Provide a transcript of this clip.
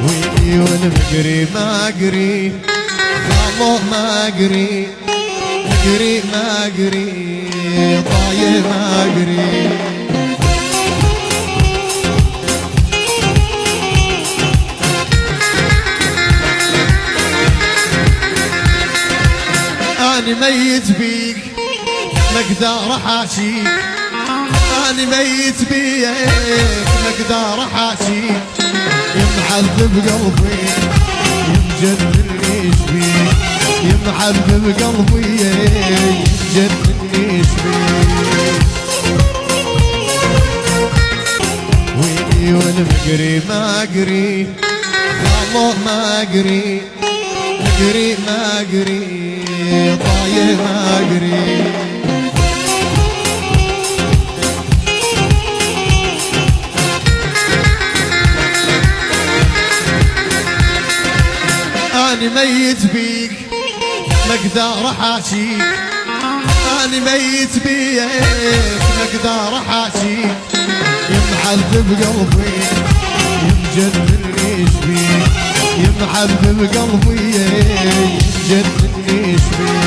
ويلي والمقري ما قري الله ما قري مقري ما قري طاير ما قري أنا ميت بيك مقدار حاشيك أنا ميت بيك مقدار حاشيك يمحذب قلبي يمجنني ايش بيك يمحذب قلبي يمجنني ايش بيك ويلي والمقري ما قري الله ما قري مقري ما قري طاير ما قري أنا ميت بيك مقدار حاشيك أنا ميت بيك مقدار حاشيك يمحذب قلبي يمجنني ايش بيك يمحذب قلبي يمجنني ايش بيك